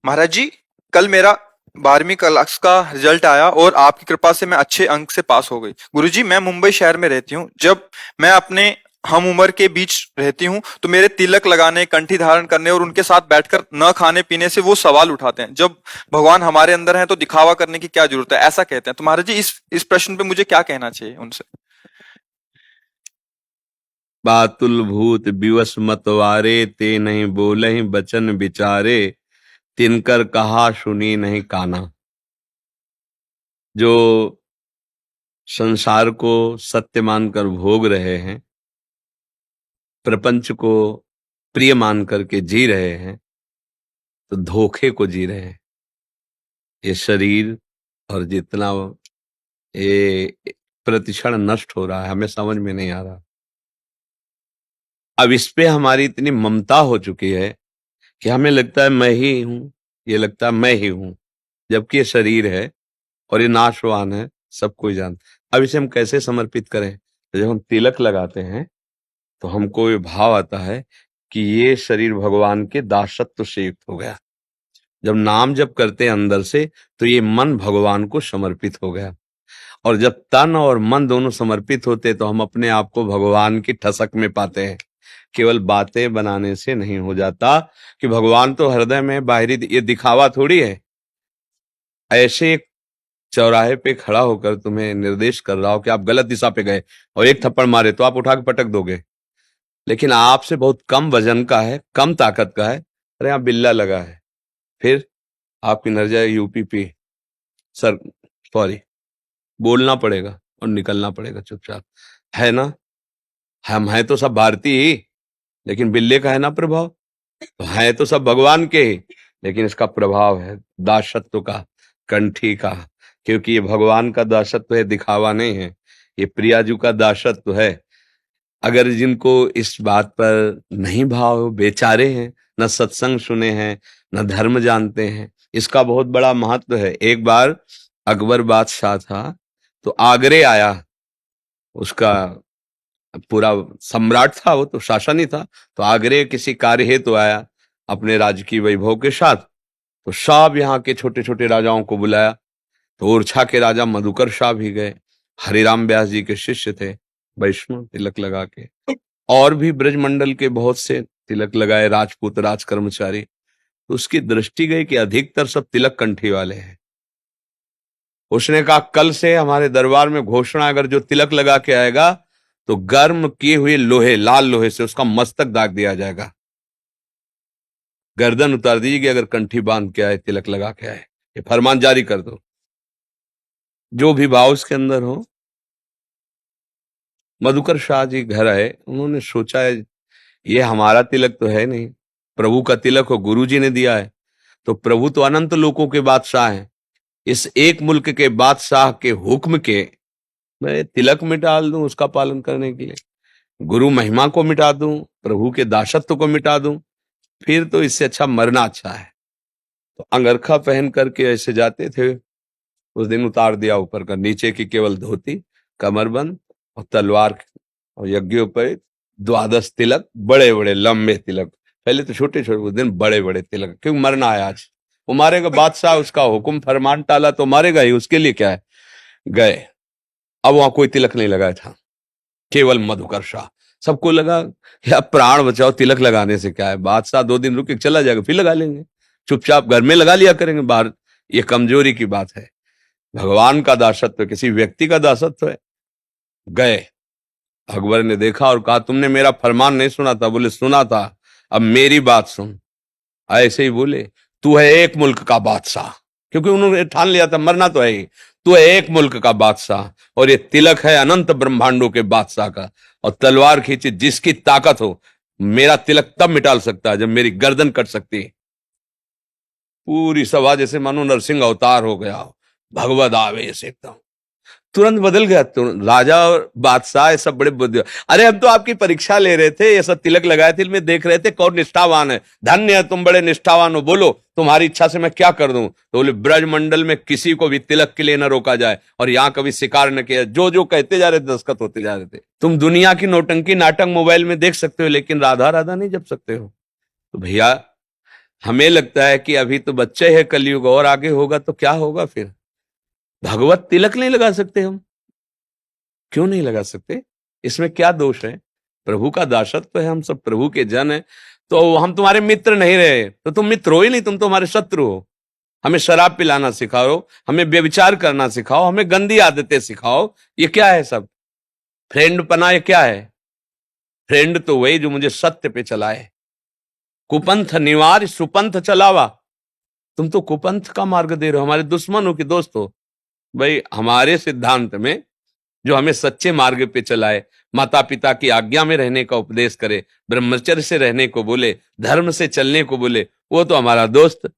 महाराज जी, कल मेरा 12वीं क्लास का रिजल्ट आया और आपकी कृपा से मैं अच्छे अंक से पास हो गई। गुरुजी, मैं मुंबई शहर में रहती हूँ। जब मैं अपने हम उम्र के बीच रहती हूँ तो मेरे तिलक लगाने, कंठी धारण करने और उनके साथ बैठकर न खाने पीने से वो सवाल उठाते हैं, जब भगवान हमारे अंदर है तो दिखावा करने की क्या जरूरत है, ऐसा कहते हैं। तो महाराज जी, इस प्रश्न पे मुझे क्या कहना चाहिए उनसे? बातुल भूत विवश मतवारे, ते नहीं बोलहि बचन विचारे, तिनकर कहा सुनी नहीं काना। जो संसार को सत्य मानकर भोग रहे हैं, प्रपंच को प्रिय मान करके जी रहे हैं, तो धोखे को जी रहे हैं। ये शरीर और जितना ये प्रतिक्षण नष्ट हो रहा है, हमें समझ में नहीं आ रहा। अब इस पे हमारी इतनी ममता हो चुकी है कि हमें लगता है मैं ही हूं, ये लगता है मैं ही हूं, जबकि ये शरीर है और ये नाशवान है, सब कोई जानता। अब इसे हम कैसे समर्पित करें? तो जब हम तिलक लगाते हैं तो हमको ये भाव आता है कि ये शरीर भगवान के दासत्व से युक्त हो गया। जब नाम जप करते हैं अंदर से, तो ये मन भगवान को समर्पित हो गया। और जब तन और मन दोनों समर्पित होते तो हम अपने आप को भगवान की ठसक में पाते हैं। केवल बातें बनाने से नहीं हो जाता कि भगवान तो हृदय में, बाहरी ये दिखावा थोड़ी है। ऐसे एक चौराहे पे खड़ा होकर तुम्हें निर्देश कर रहा हो कि आप गलत दिशा पे गए और एक थप्पड़ मारे तो आप उठा के पटक दोगे, लेकिन आपसे बहुत कम वजन का है, कम ताकत का है, अरे यहाँ बिल्ला लगा है, फिर आपकी नजर यूपी पे, सर सॉरी, बोलना पड़ेगा और निकलना पड़ेगा चुपचाप। है ना, हम हैं तो सब भारतीय ही, लेकिन बिल्ले का है ना प्रभाव। तो है तो सब भगवान के ही, लेकिन इसका प्रभाव है दासत्व का, कंठी का। क्योंकि ये भगवान का दासत्व है, दिखावा नहीं है। ये प्रियाजू का दासत्व है। अगर जिनको इस बात पर नहीं भाव, बेचारे हैं, न सत्संग सुने हैं, न धर्म जानते हैं, इसका बहुत बड़ा महत्व है। एक बार अकबर बादशाह था, तो आगरे आया, उसका पूरा सम्राट था, वो तो शासन ही था। तो आगरे किसी कार्य हेतु आया अपने राजकीय वैभव के साथ। तो सब यहाँ के छोटे छोटे राजाओं को बुलाया। तो ओरछा के राजा मधुकर शाह भी गए, हरिराम व्यास जी के शिष्य थे, वैष्णव तिलक लगा के। और भी ब्रजमंडल के बहुत से तिलक लगाए, राजपूत राज कर्मचारी। तो उसकी दृष्टि गई कि अधिकतर सब तिलक कंठी वाले हैं। उसने कहा कल से हमारे दरबार में घोषणा, अगर जो तिलक लगा के आएगा तो गर्म किए हुए लोहे, लाल लोहे से उसका मस्तक दाग दिया जाएगा। गर्दन उतार दीजिएगा अगर कंठी बांध के आए, तिलक लगा के आए। ये फरमान जारी कर दो। जो भी भाव उसके अंदर हो। मधुकर शाह जी घर आए, उन्होंने सोचा है ये हमारा तिलक तो है नहीं, प्रभु का तिलक हो, गुरु जी ने दिया है। तो प्रभु तो अनंत लोकों के बादशाह हैं, इस एक मुल्क के बादशाह के हुक्म के मैं तिलक मिटा दूं उसका पालन करने के लिए, गुरु महिमा को मिटा दूं, प्रभु के दासत्व को मिटा दूं, फिर तो इससे अच्छा मरना अच्छा है। तो अंगरखा पहन करके ऐसे जाते थे। उस दिन उतार दिया ऊपर का, नीचे की केवल धोती, कमरबंद और तलवार और यज्ञोपवीत, द्वादश तिलक, बड़े बड़े लंबे तिलक। पहले तो छोटे छोटे, उस दिन बड़े बड़े तिलक, क्योंकि मरना है आज। वो मारेगा, बादशाह उसका हुक्म फरमान टाला तो मारेगा ही, उसके लिए क्या है। गए, अब वहां कोई तिलक नहीं लगाया था, केवल मधुकर शाह। सबको लगा या प्राण बचाओ, तिलक लगाने से क्या है, बादशाह 2 दिन रुक के चला जाएगा, फिर लगा लेंगे, चुपचाप घर में लगा लिया करेंगे बाहर। ये कमजोरी की बात है। भगवान का दासत्व किसी व्यक्ति का दासत्व है। गए, अकबर ने देखा और कहा तुमने मेरा फरमान नहीं सुना था? बोले सुना था, अब मेरी बात सुन। ऐसे ही बोले, तू है एक मुल्क का बादशाह, क्योंकि उन्होंने ठान लिया था मरना तो है ही। तू है एक मुल्क का बादशाह और ये तिलक है अनंत ब्रह्मांडों के बादशाह का। और तलवार खींची, जिसकी ताकत हो, मेरा तिलक तब मिटा सकता है जब मेरी गर्दन कट सकती है। पूरी सभा जैसे मानो नरसिंह अवतार हो गया हो, भगवद आवेश एकदम, तुरंत बदल गया। तुरंत राजा और बादशाह ये सब बड़े बुद्धि। अरे हम तो आपकी परीक्षा ले रहे थे, ये सब तिलक लगाए थे, में देख रहे थे कौन निष्ठावान है। धन्य है तुम, बड़े निष्ठावान हो, बोलो तुम्हारी इच्छा से मैं क्या कर दूं। तो बोले ब्रजमंडल में किसी को भी तिलक के लिए न रोका जाए और यहाँ कभी शिकार न किया। जो जो कहते जा रहे थे दस्तखत होते जा रहे थे। तुम दुनिया की नौटंकी नाटक मोबाइल में देख सकते हो, लेकिन राधा राधा नहीं जप सकते हो। तो भैया हमें लगता है कि अभी तो बच्चे है कलयुग, और आगे होगा तो क्या होगा फिर। भगवत तिलक नहीं लगा सकते हम? क्यों नहीं लगा सकते? इसमें क्या दोष है? प्रभु का दासत्व है, हम सब प्रभु के जन हैं। तो हम तुम्हारे मित्र नहीं रहे तो तुम मित्र हो ही नहीं, तुम तो हमारे शत्रु हो। हमें शराब पिलाना सिखाओ, हमें व्यभिचार करना सिखाओ, हमें गंदी आदतें सिखाओ, ये क्या है सब? फ्रेंड पना ये क्या है? फ्रेंड तो वही जो मुझे सत्य पे चलाए। कुपंथ निवार सुपंथ चलावा। तुम तो कुपंथ का मार्ग दे रहे हो, हमारे दुश्मन हो कि दोस्त हो? भाई हमारे सिद्धांत में जो हमें सच्चे मार्ग पे चलाए, माता पिता की आज्ञा में रहने का उपदेश करे, ब्रह्मचर्य से रहने को बोले, धर्म से चलने को बोले, वो तो हमारा दोस्त।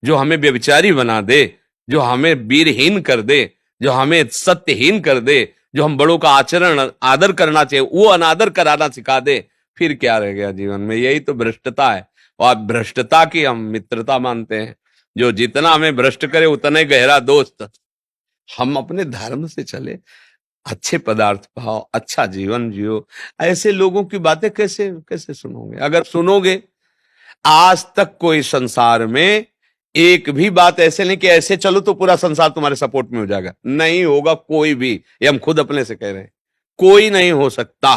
जो हमें व्यभिचारी बना दे, जो हमें वीरहीन कर दे, जो हमें सत्यहीन कर दे, जो हम बड़ों का आचरण आदर करना चाहिए वो अनादर कराना सिखा दे, फिर क्या रह गया जीवन में? यही तो भ्रष्टता है। और भ्रष्टता की हम मित्रता मानते हैं। जो जितना हमें भ्रष्ट करे उतना ही गहरा दोस्त। हम अपने धर्म से चले, अच्छे पदार्थ पाओ, अच्छा जीवन जियो। ऐसे लोगों की बातें कैसे कैसे सुनोगे? अगर सुनोगे, आज तक कोई संसार में एक भी बात ऐसे नहीं कि ऐसे चलो तो पूरा संसार तुम्हारे सपोर्ट में हो जाएगा, नहीं होगा कोई भी। ये हम खुद अपने से कह रहे हैं, कोई नहीं हो सकता।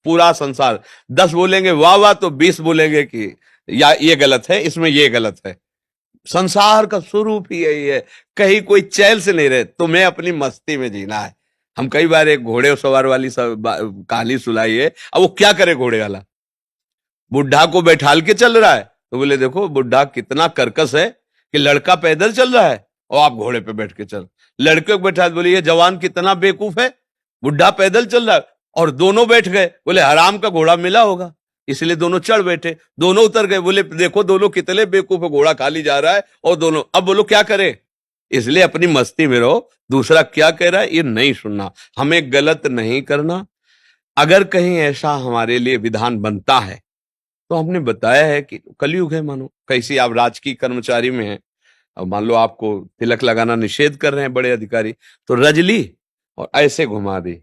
पूरा संसार 10 बोलेंगे वाह वाह तो 20 बोलेंगे कि या ये गलत है, इसमें ये गलत है। संसार का स्वरूप ही यही है, कहीं कोई चैन से नहीं रहे, तुम्हें अपनी मस्ती में जीना है। हम कई बार एक घोड़े सवार वाली कहानी सुनाई है। अब वो क्या करे घोड़े वाला? बुढ़ा को बैठाल के चल रहा है तो बोले देखो बुढ़ा कितना कर्कश है कि लड़का पैदल चल रहा है और आप घोड़े पे बैठ के चल। लड़के को बैठा बोले ये जवान कितना बेवकूफ है, बुढ़ा पैदल चल रहा है। और दोनों बैठ गए, बोले हराम का घोड़ा मिला होगा इसलिए दोनों चढ़ बैठे। दोनों उतर गए, बोले देखो दोनों कितने बेवकूफ है, घोड़ा खाली जा रहा है और दोनों। अब बोलो क्या करे? इसलिए अपनी मस्ती में रहो, दूसरा क्या कह रहा है ये नहीं सुनना, हमें गलत नहीं करना। अगर कहीं ऐसा हमारे लिए विधान बनता है तो हमने बताया है कि कलयुग है, मानो कैसे आप राजकीय कर्मचारी में हैं, अब मान लो आपको तिलक लगाना निषेध कर रहे हैं बड़े अधिकारी, तो रज ली और ऐसे घुमा दी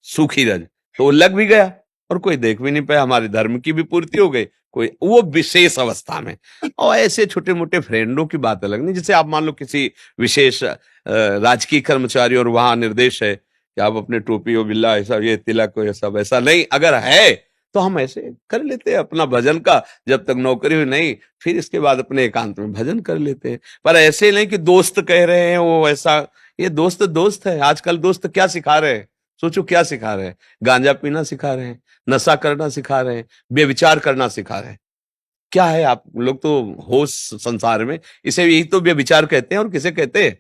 सूखी रज, तो वो लग भी गया और कोई देख भी नहीं पाया, हमारे धर्म की भी पूर्ति हो गई, कोई वो विशेष अवस्था में। और ऐसे छोटे मोटे फ्रेंडों की बात अलग नहीं। जैसे आप मान लो किसी विशेष राजकीय कर्मचारी और वहां निर्देश है कि आप अपने टोपी और बिल्ला ऐसा ये तिलक ये सब, ऐसा नहीं अगर है तो हम ऐसे कर लेते हैं अपना भजन का, जब तक नौकरी हुई नहीं फिर इसके बाद अपने एकांत में भजन कर लेते हैं। पर ऐसे नहीं कि दोस्त कह रहे हैं वो ऐसा, ये दोस्त दोस्त है। आजकल दोस्त क्या सिखा रहे हैं? सोचो क्या सिखा रहे हैं? गांजा पीना सिखा रहे हैं, नशा करना सिखा रहे हैं, व्यभिचार करना सिखा रहे हैं। क्या है आप लोग तो हो संसार में, इसे यही तो व्यभिचार कहते हैं और किसे कहते हैं?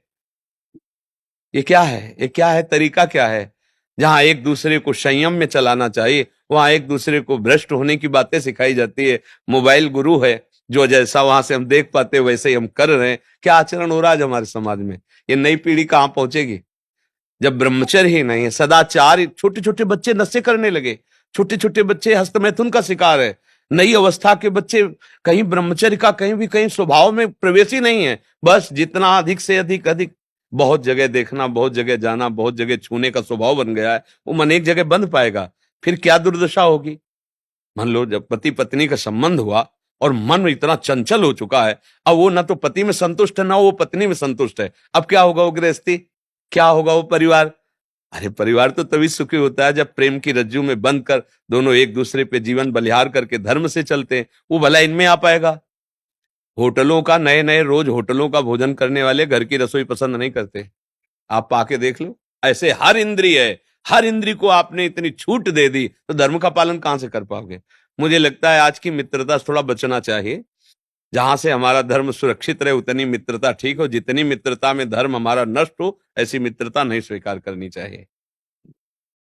ये क्या है? ये क्या है? तरीका क्या है? जहां एक दूसरे को संयम में चलाना चाहिए वहां एक दूसरे को भ्रष्ट होने की बातें सिखाई जाती है। मोबाइल गुरु है, जो जैसा वहां से हम देख पाते हैं वैसे ही हम कर रहे हैं। क्या आचरण हो रहा है आज हमारे समाज में? ये नई पीढ़ी कहां पहुंचेगी जब ब्रह्मचर्य ही नहीं है, सदाचार। छोटे छोटे बच्चे नशे करने लगे, छोटे छोटे बच्चे हस्तमैथुन का शिकार है। नई अवस्था के बच्चे कहीं ब्रह्मचर्य का कहीं भी कहीं स्वभाव में प्रवेश ही नहीं है। बस जितना अधिक से अधिक अधिक, बहुत जगह देखना, बहुत जगह जाना, बहुत जगह छूने का स्वभाव बन गया है। वो मन एक जगह बंध पाएगा फिर क्या दुर्दशा होगी? मान लो जब पति पत्नी का संबंध हुआ और मन इतना चंचल हो चुका है, अब वो ना तो पति में संतुष्ट है ना वो पत्नी में संतुष्ट है, अब क्या होगा? वो गृहस्थी क्या होगा? वो परिवार। अरे परिवार तो तभी सुखी होता है जब प्रेम की रज्जू में बंध कर दोनों एक दूसरे पे जीवन बलिहार करके धर्म से चलते हैं। वो भला इनमें आ पाएगा? होटलों का नए नए रोज होटलों का भोजन करने वाले घर की रसोई पसंद नहीं करते। आप पाके देख लो। ऐसे हर इंद्रिय है, हर इंद्रिय को आपने इतनी छूट दे दी तो धर्म का पालन कहां से कर पाओगे? मुझे लगता है आज की मित्रता से थोड़ा बचना चाहिए। जहां से हमारा धर्म सुरक्षित रहे उतनी मित्रता ठीक हो, जितनी मित्रता में धर्म हमारा नष्ट हो ऐसी मित्रता नहीं स्वीकार करनी चाहिए।